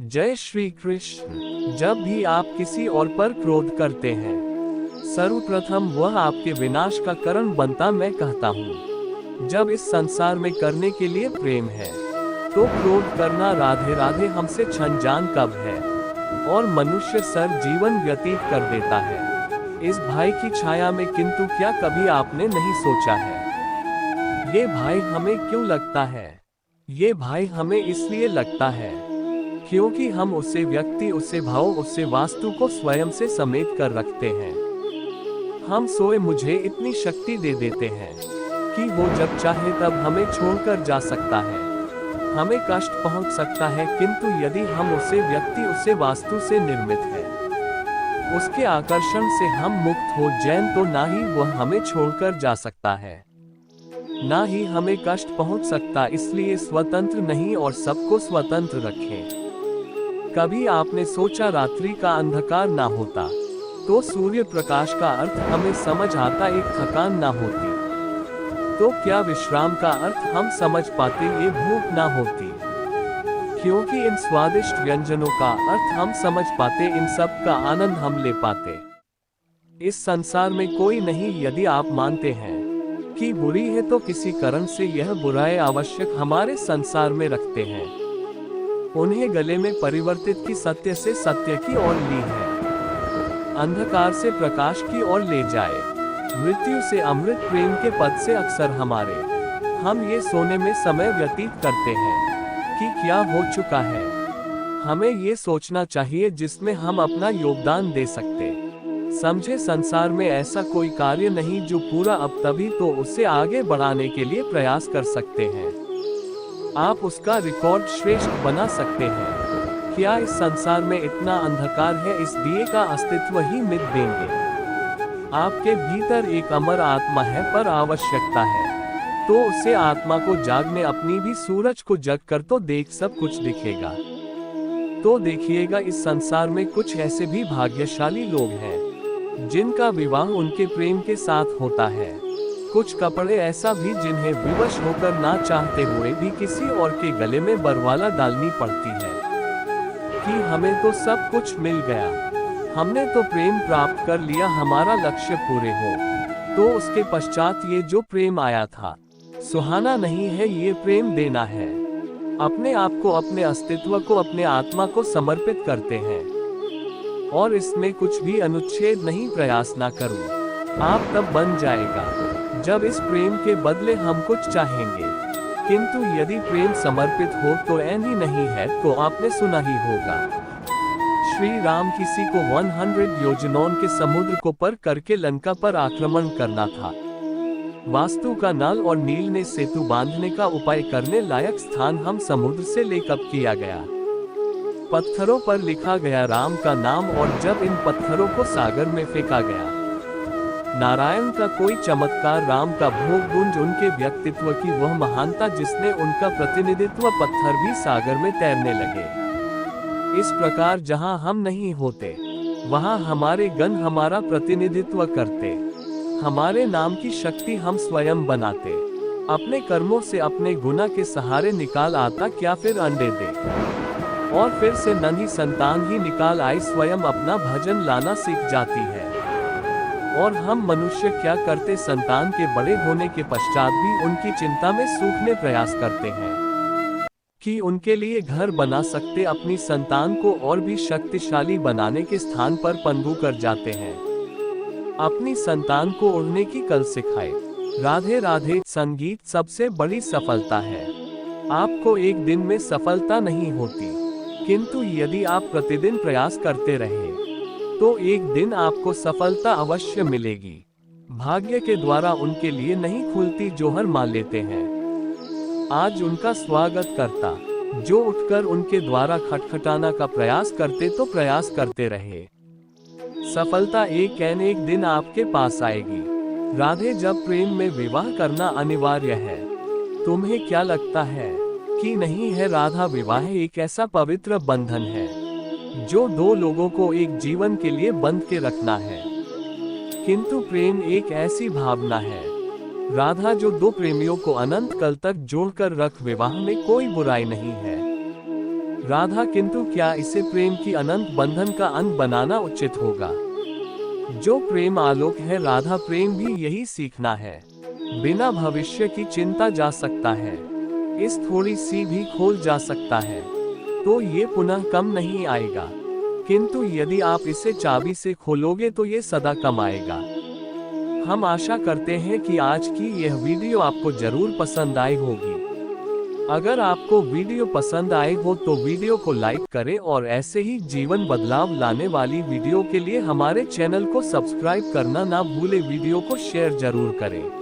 जय श्री कृष्ण। जब भी आप किसी और पर क्रोध करते हैं, सर्वप्रथम वह आपके विनाश का कारण बनता मैं कहता हूँ। जब इस संसार में करने के लिए प्रेम है, तो क्रोध करना राधे राधे हमसे छनजान कब है, और मनुष्य सर जीवन व्यतीत कर देता है इस भाई की छाया में। किंतु क्या कभी आपने नहीं सोचा है, ये भाई हमें क्यों लगता है? ये भाई हमें इसलिए लगता है क्योंकि हम उसे व्यक्ति, उसे भाव, उसे वास्तु को स्वयं से समेट कर रखते हैं। हम सोए मुझे इतनी शक्ति दे देते हैं कि वो जब चाहे तब हमें छोड़कर जा सकता है, हमें कष्ट पहुंच सकता है। किंतु यदि हम उसे व्यक्ति, उसे वास्तु से निर्मित है, उसके आकर्षण से हम मुक्त हो जाएं, तो ना ही वह हमें छोड़कर जा सकता है, ना ही हमें कष्ट पहुंच सकता। इसलिए स्वतंत्र नहीं और सबको स्वतंत्र रखें। कभी आपने सोचा रात्रि का अंधकार ना होता तो सूर्य प्रकाश का अर्थ हमें समझ आता, एक थकान ना होती तो क्या विश्राम का अर्थ हम समझ पाते, ये भूख ना होती क्योंकि इन स्वादिष्ट व्यंजनों का अर्थ हम समझ पाते, इन सब का आनंद हम ले पाते। इस संसार में कोई नहीं, यदि आप मानते हैं कि बुरी है तो किसी कारण से यह बुराई आवश्यक हमारे संसार में रखते हैं, उन्हें गले में परिवर्तित की सत्य से सत्य की ओर ली है, अंधकार से प्रकाश की ओर ले जाए, मृत्यु से अमृत प्रेम के पद से अक्सर हमारे हम ये सोने में समय व्यतीत करते हैं कि क्या हो चुका है। हमें ये सोचना चाहिए जिसमें हम अपना योगदान दे सकते। समझे, संसार में ऐसा कोई कार्य नहीं जो पूरा अब तभी तो उसे आगे बढ़ाने के लिए प्रयास कर सकते हैं। आप उसका रिकॉर्ड श्रेष्ठ बना सकते हैं। क्या इस संसार में इतना अंधकार है, इस दिए का अस्तित्व ही मिट देंगे। आपके भीतर एक अमर आत्मा है, पर आवश्यकता है तो उसे आत्मा को जागने, अपनी भी सूरज को जग कर तो देख सब कुछ दिखेगा। तो देखिएगा, इस संसार में कुछ ऐसे भी भाग्यशाली लोग हैं जिनका विवाह उनके प्रेम के साथ होता है। कुछ कपड़े ऐसा भी जिन्हें विवश होकर ना चाहते हुए भी किसी और के गले में बरवाला डालनी पड़ती है कि हमें तो सब कुछ मिल गया, हमने तो प्रेम प्राप्त कर लिया, हमारा लक्ष्य पूरे हो। तो उसके पश्चात ये जो प्रेम आया था सुहाना नहीं है, ये प्रेम देना है। अपने आप को, अपने अस्तित्व को, अपने आत्मा को समर्पित करते हैं और इसमें कुछ भी अनुच्छेद नहीं, प्रयास ना करो। आप तब बन जाएगा जब इस प्रेम के बदले हम कुछ चाहेंगे। किंतु यदि प्रेम समर्पित हो तो ऐन ही नहीं है, तो आपने सुना ही होगा, श्री राम किसी को 100 योजनों के समुद्र को पार करके लंका पर आक्रमण करना था। वास्तु का नल और नील ने सेतु बांधने का उपाय करने लायक स्थान हम समुद्र से लेकर किया गया। पत्थरों पर लिखा गया राम का नाम, और जब इन पत्थरों को सागर में फेंका गया, नारायण का कोई चमत्कार, राम का भोग गुंज, उनके व्यक्तित्व की वह महानता जिसने उनका प्रतिनिधित्व, पत्थर भी सागर में तैरने लगे। इस प्रकार जहां हम नहीं होते वहां हमारे गण हमारा प्रतिनिधित्व करते, हमारे नाम की शक्ति हम स्वयं बनाते। अपने कर्मों से, अपने गुना के सहारे निकाल आता क्या फिर अंडे दे, और फिर से नन्ही संतान ही निकाल आई, स्वयं अपना भजन लाना सीख जाती है। और हम मनुष्य क्या करते, संतान के बड़े होने के पश्चात भी उनकी चिंता में सूखने प्रयास करते हैं कि उनके लिए घर बना सकते, अपनी संतान को और भी शक्तिशाली बनाने के स्थान पर पनडू कर जाते हैं, अपनी संतान को उड़ने की कल सिखाए। राधे राधे। संगीत सबसे बड़ी सफलता है। आपको एक दिन में सफलता नहीं होती, किंतु यदि आप प्रतिदिन प्रयास करते रहे तो एक दिन आपको सफलता अवश्य मिलेगी। भाग्य के द्वारा उनके लिए नहीं खुलती जो हार मान लेते हैं। आज उनका स्वागत करता जो उठकर उनके द्वारा खटखटाना का प्रयास करते, तो प्रयास करते रहे, सफलता एक दिन आपके पास आएगी। राधे। जब प्रेम में विवाह करना अनिवार्य है, तुम्हें क्या लगता है कि नहीं है? राधा, विवाह एक ऐसा पवित्र बंधन है जो दो लोगों को एक जीवन के लिए बंध के रखना है। किंतु प्रेम एक ऐसी भावना है, राधा, जो दो प्रेमियों को अनंत काल तक जोड़कर रख। विवाह में कोई बुराई नहीं है, राधा, किंतु क्या इसे प्रेम की अनंत बंधन का अंत बनाना उचित होगा? जो प्रेम आलोक है, राधा प्रेम भी यही सीखना है। बिना भविष्य की चिंता जा सकता है, इस थोड़ी सी भी खोल जा सकता है, तो ये पुनः कम नहीं आएगा। किंतु यदि आप इसे चाबी से खोलोगे तो ये सदा कम आएगा। हम आशा करते हैं कि आज की यह वीडियो आपको जरूर पसंद आई होगी। अगर आपको वीडियो पसंद आए हो तो वीडियो को लाइक करें और ऐसे ही जीवन बदलाव लाने वाली वीडियो के लिए हमारे चैनल को सब्सक्राइब करना ना भूले। वीडियो को शेयर जरूर करें।